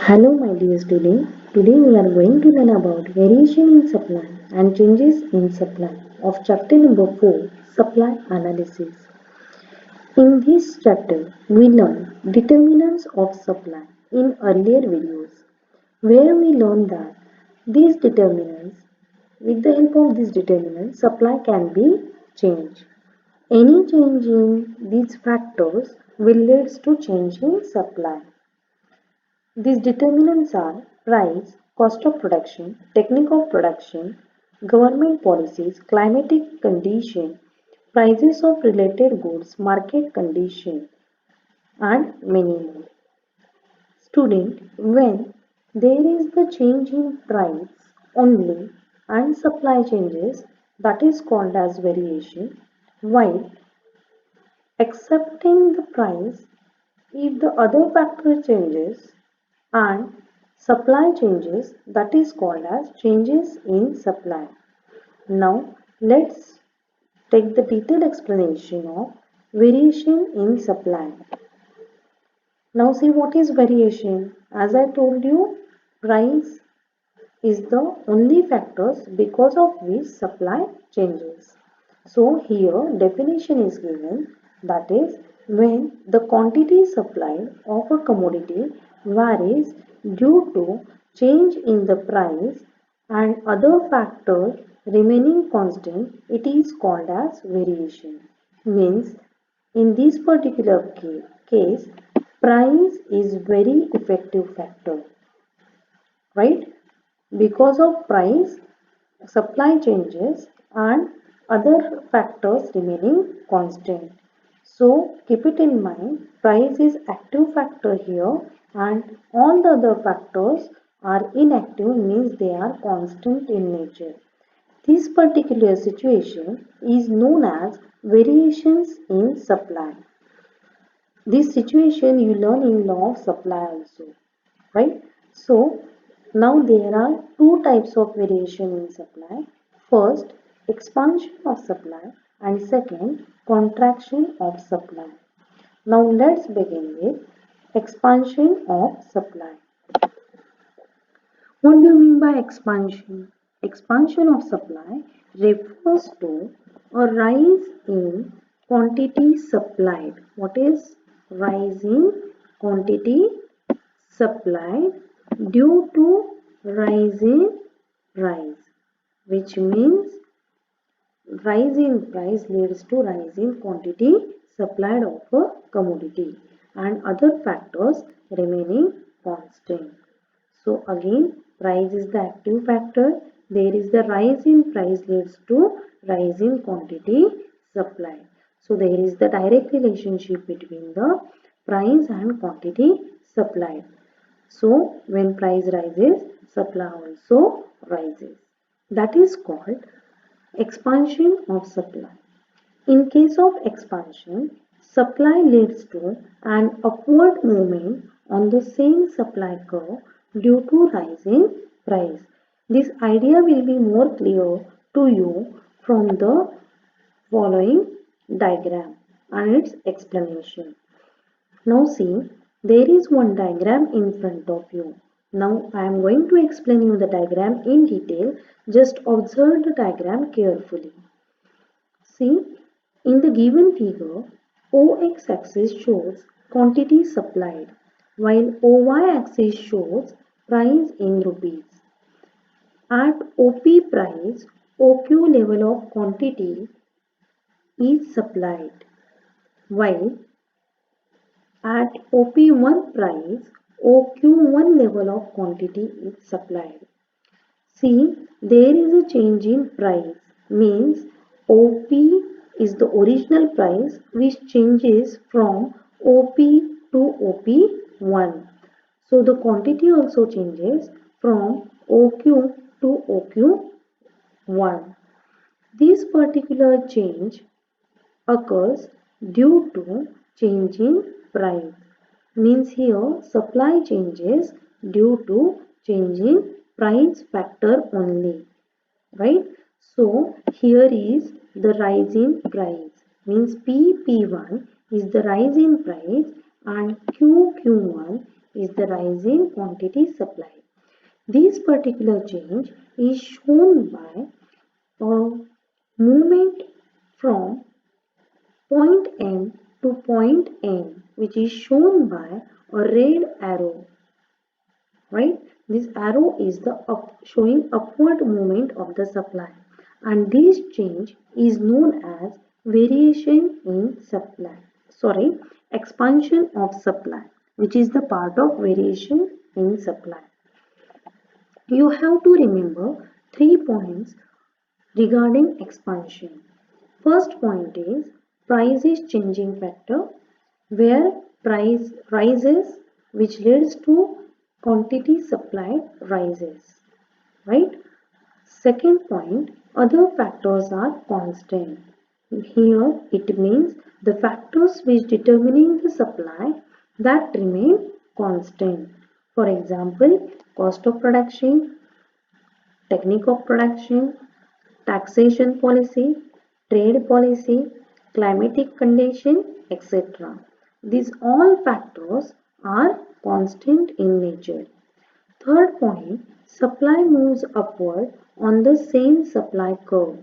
Hello my dear student. Today we are going to learn about variation in supply and changes in supply of chapter number 4, Supply Analysis. In this chapter, we learn determinants of supply in earlier videos, where we learned that these determinants, with the help of these determinants, supply can be changed. Any change in these factors will lead to change in supply. These determinants are price, cost of production, technique of production, government policies, climatic condition, prices of related goods, market condition, and many more. Student, when there is the change in price only and supply changes, that is called as variation, while accepting the price, if the other factor changes and supply changes, that is called as changes in supply. Now let's take the detailed explanation of variation in supply. Now see what is variation. As I told you, price is the only factors because of which supply changes. So here definition is given, that is when the quantity supplied of a commodity varies due to change in the price and other factors remaining constant, it is called as variation. Means in this particular case price is very effective factor, right? Because of price, supply changes and other factors remaining constant. So keep it in mind, price is active factor here and all the other factors are inactive, means they are constant in nature. This particular situation is known as variations in supply. This situation you learn in law of supply also, right? So now there are two types of variation in supply. First, expansion of supply and second, contraction of supply. Now let's begin with expansion of supply. What do you mean by expansion? Expansion of supply refers to a rise in quantity supplied. What is rise in quantity supplied due to rise in price, which means rise in price leads to rise in quantity supplied of a commodity and other factors remaining constant. So again, price is the active factor. There is the rise in price leads to rise in quantity supplied. So there is the direct relationship between the price and quantity supplied. So when price rises, supply also rises. That is called expansion of supply. In case of expansion, supply leads to an upward movement on the same supply curve due to rise in price. This idea will be more clear to you from the following diagram and its explanation. Now see, there is one diagram in front of you. Now I am going to explain you the diagram in detail. Just observe the diagram carefully. See, in the given figure, OX axis shows quantity supplied, while OY axis shows price in rupees. At OP price, OQ level of quantity is supplied, while at OP1 price, OQ1 level of quantity is supplied. See, there is a change in price, means OP is the original price which changes from OP to OP1. So the quantity also changes from OQ to OQ1. This particular change occurs due to change in price. Means here supply changes due to change in price factor only, right? So here is the rise in price, means PP1 is the rise in price and QQ1 is the rise in quantity supplied. This particular change is shown by a movement from point M to point N, which is shown by a red arrow, right? This arrow is the showing upward movement of the supply, and this change is known as variation in supply. Sorry, expansion of supply, which is the part of variation in supply. You have to remember 3 points regarding expansion. First point is price is changing factor, where price rises, which leads to quantity supplied rises, right? Second point, other factors are constant. Here it means the factors which determining the supply that remain constant. For example, cost of production, technique of production, taxation policy, trade policy, climatic condition, etc. These all factors are constant in nature. Third point, supply moves upward on the same supply curve.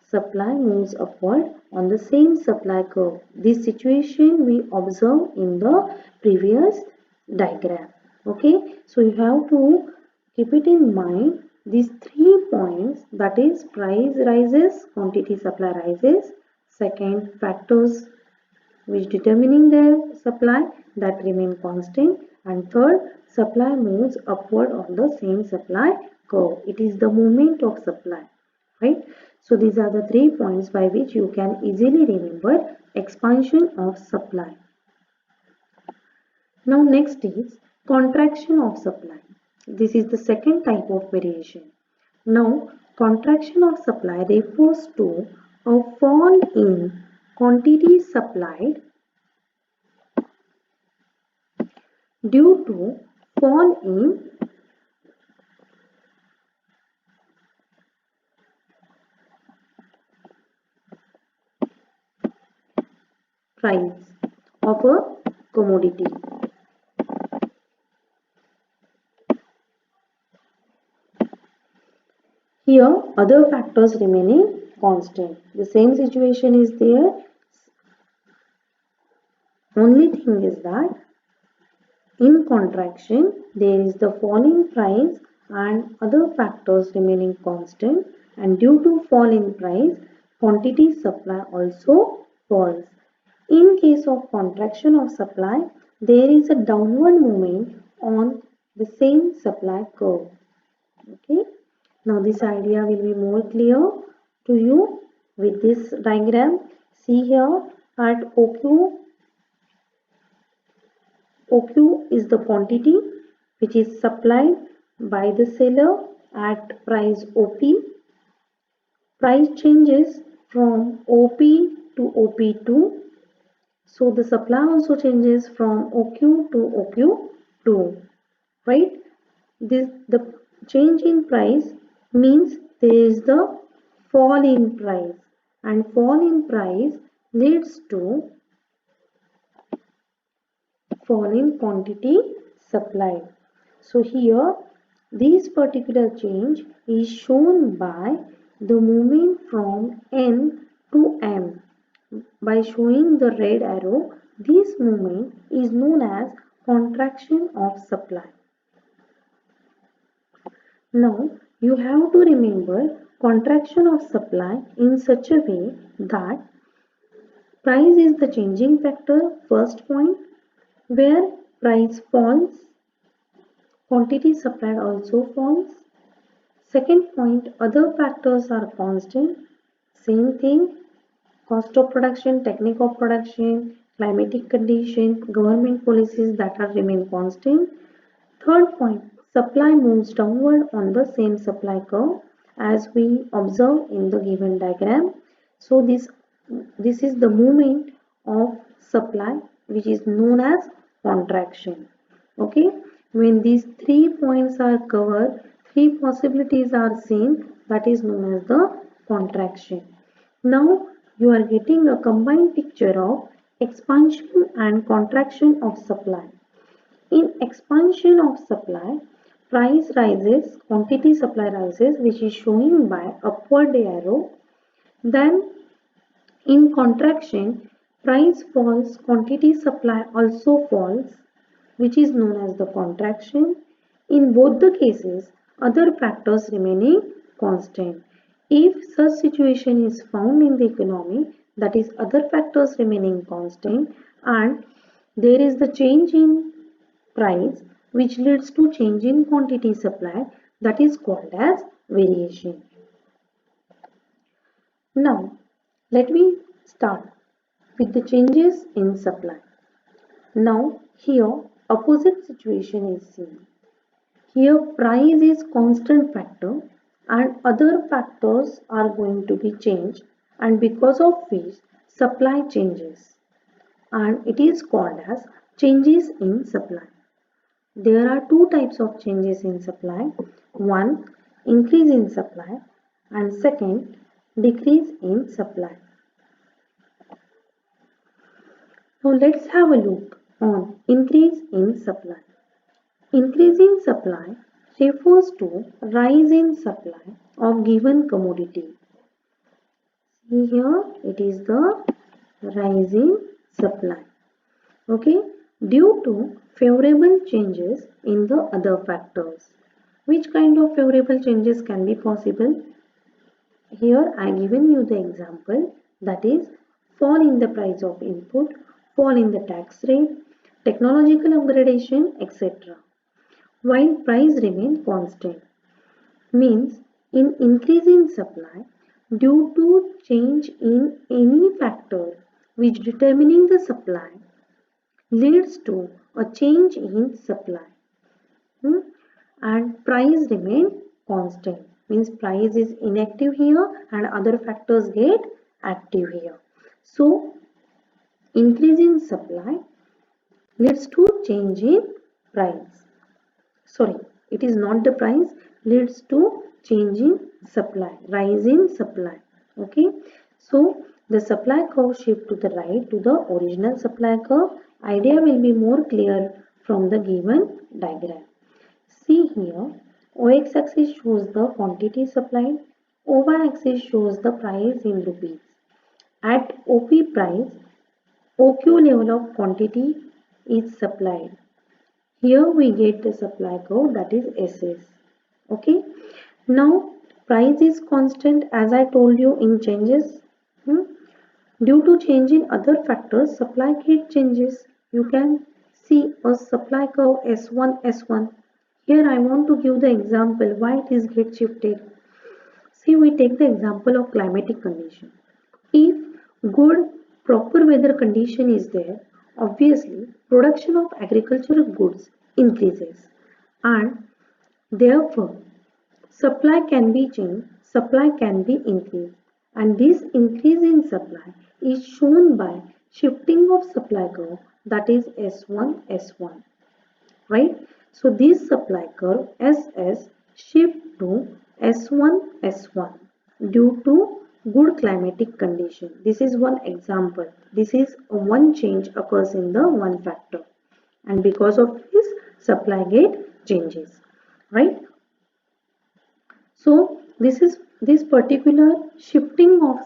Supply moves upward on the same supply curve. This situation we observe in the previous diagram. Okay, so you have to keep it in mind these 3 points, that is price rises, quantity supply rises, second factors which determining the supply that remain constant, and third supply moves upward on the same supply curve. It is the movement of supply, right? So these are the 3 points by which you can easily remember expansion of supply. Now next is contraction of supply. This is the second type of variation. Now contraction of supply refers to a fall in quantity supplied due to fall in price of a commodity. Here other factors remaining constant. The same situation is there. Only thing is that in contraction there is the falling price and other factors remaining constant, and due to fall in price quantity supply also falls. In case of contraction of supply, there is a downward movement on the same supply curve. Okay. Now this idea will be more clear to you with this diagram. See here at OQ. OQ is the quantity which is supplied by the seller at price OP. Price changes from OP to OP2. So the supply also changes from OQ to OQ2, right? The change in price means there is the fall in price, and fall in price leads to fall in quantity supplied. So here this particular change is shown by the movement from N to M. By showing the red arrow, this movement is known as contraction of supply. Now you have to remember contraction of supply in such a way that price is the changing factor, first point, where price falls, quantity supplied also falls. Second point, other factors are constant, same thing, cost of production, technique of production, climatic condition, government policies that are remain constant. Third point, supply moves downward on the same supply curve as we observe in the given diagram. So this is the movement of supply which is known as contraction. Okay, when these 3 points are covered, 3 possibilities are seen, that is known as the contraction. Now you are getting a combined picture of expansion and contraction of supply. In expansion of supply, price rises, quantity supply rises, which is showing by upward arrow. Then in contraction, price falls, quantity supply also falls, which is known as the contraction. In both the cases, other factors remaining constant. If such situation is found in the economy, that is other factors remaining constant, and there is the change in price which leads to change in quantity supply, that is called as variation. Now, let me start with the changes in supply. Now, here opposite situation is seen. Here price is constant factor and other factors are going to be changed, and because of which supply changes, and it is called as changes in supply. There are two types of changes in supply. One, increase in supply, and second, decrease in supply. Now let's have a look on increase in supply. Increase in supply refers to rise in supply of given commodity. See here, it is the rise in supply. Okay, due to favorable changes in the other factors. Which kind of favorable changes can be possible? Here I given you the example, that is fall in the price of input, fall in the tax rate, technological upgradation, etc. While price remain constant, means in increase in supply due to change in any factor which determining the supply leads to a change in supply. Hmm? And price remain constant, means price is inactive here and other factors get active here. So increase in supply leads to change in price. Sorry, it is not the price, leads to change in supply, rise in supply. Okay, so the supply curve shift to the right to the original supply curve. Idea will be more clear from the given diagram. See here, OX axis shows the quantity supplied, OY axis shows the price in rupees. At OP price, OQ level of quantity is supplied. Here we get the supply curve, that is SS. Okay. Now price is constant as I told you in changes. Due to change in other factors, supply gate changes. You can see a supply curve S1 S1. Here I want to give the example why it is get shifted. See, we take the example of climatic condition. If good proper weather condition is there, obviously production of agricultural goods increases, and therefore supply can be changed, supply can be increased, and this increase in supply is shown by shifting of supply curve, that is S1 S1, right? So this supply curve SS shift to S1 S1 due to good climatic condition. This is one example. This is one change occurs in the one factor, and because of this supply gate changes, right? So this particular shifting of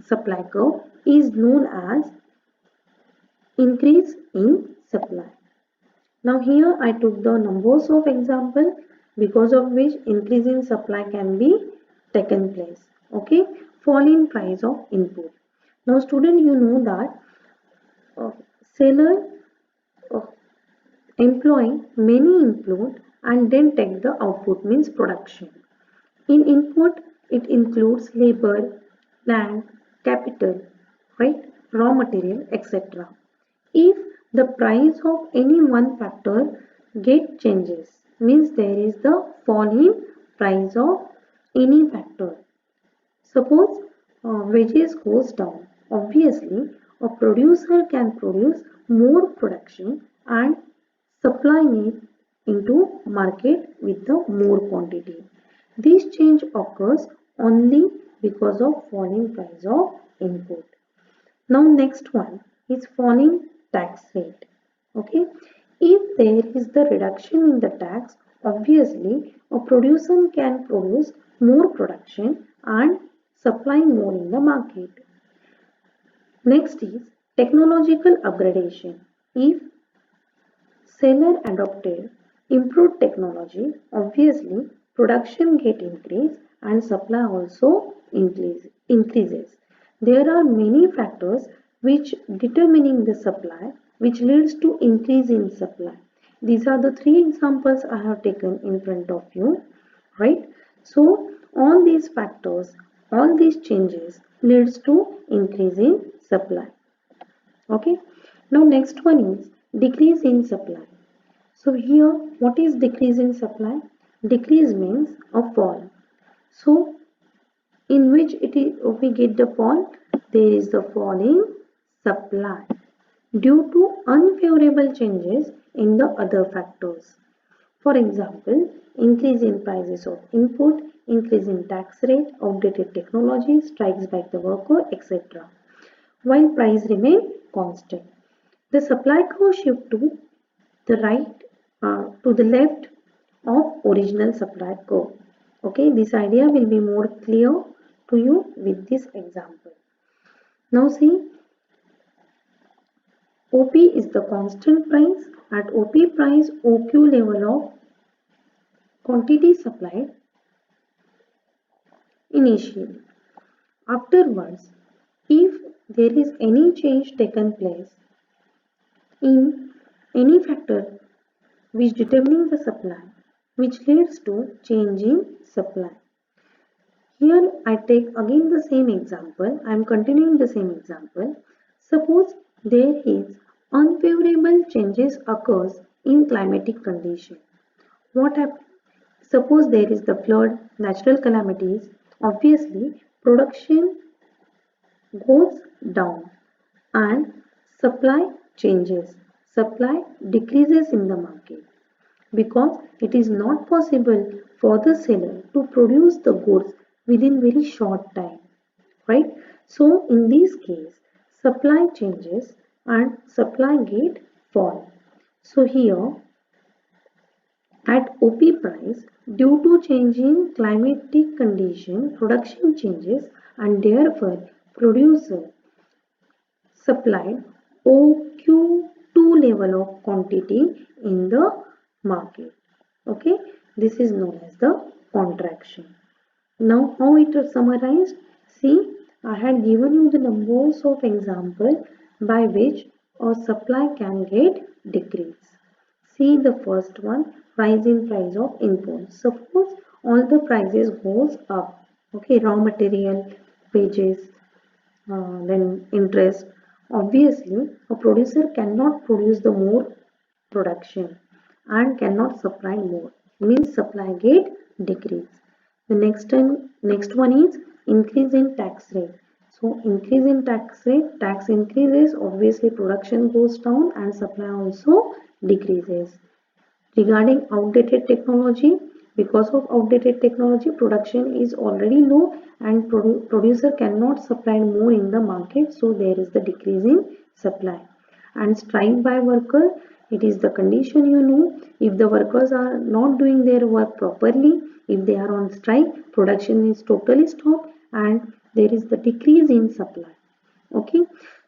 supply curve is known as increase in supply. Now here I took the numbers of example because of which increase in supply can be taken place. Okay, fall in price of input. Now student, you know that seller uh, employing many input and then take the output, means production. In input, it includes labor, land, capital, right, raw material, etc. If the price of any one factor get changes, means there is the fall in price of any factor. Suppose wages goes down. Obviously, a producer can produce more production and supplying it into market with the more quantity. This change occurs only because of falling price of input. Now next one is falling tax rate. Okay, If there is the reduction in the tax, obviously a producer can produce more production and supply more in the market. Next is technological upgradation. If seller adopted improved technology, obviously production get increased and supply also increases. There are many factors which determining the supply which leads to increase in supply. These are the three examples I have taken in front of you, right? So all these factors, all these changes leads to increase in supply. Okay. Now next one is decrease in supply. So here what is decrease in supply? Decrease means a fall. So in which it is we get the fall? There is the fall in supply due to unfavorable changes in the other factors. For example, increase in prices of input, increase in tax rate, outdated technology, strikes by the worker, etc. While price remain constant. The supply curve shift to the right to the left of original supply curve. Okay, this idea will be more clear to you with this example. Now see, OP is the constant price. At OP price, OQ level of quantity supplied initially. Afterwards, if there is any change taken place in any factor which determining the supply, which leads to change in supply. Here I take again the same example. I am continuing the same example. Suppose there is unfavorable changes occurs in climatic condition. What happens? Suppose there is the flood, natural calamities. Obviously, production goes down and supply changes. Supply decreases in the market because it is not possible for the seller to produce the goods within very short time, right? So in this case, supply changes and supply get fall. So here at OP price, due to change in climatic condition, production changes and therefore producer supplied OQ2 level of quantity in the market. Okay, this is known as the contraction. Now how it is summarized? See, I had given you the numbers of example by which a supply can get decreased. See the first one, rise in price of inputs. Suppose all the prices goes up. Okay, raw material, wages, then interest. Obviously, a producer cannot produce the more production and cannot supply more. Means supply get decrease. The next one is increase in tax rate. So increase in tax rate, tax increases, obviously production goes down and supply also decreases. Regarding outdated technology, because of outdated technology, production is already low and producer cannot supply more in the market, so there is the decrease in supply. And strike by worker, it is the condition you know, if the workers are not doing their work properly, if they are on strike, production is totally stopped and there is the decrease in supply. Okay,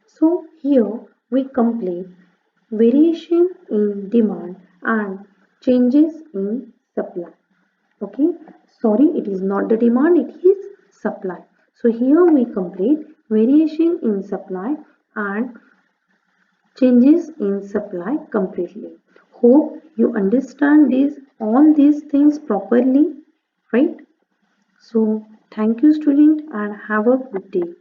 so here we complete variation in demand and changes in supply. Okay, sorry, it is not the demand, it is supply. So here we complete variation in supply and changes in supply completely. Hope you understand all these things properly, right? So thank you student and have a good day.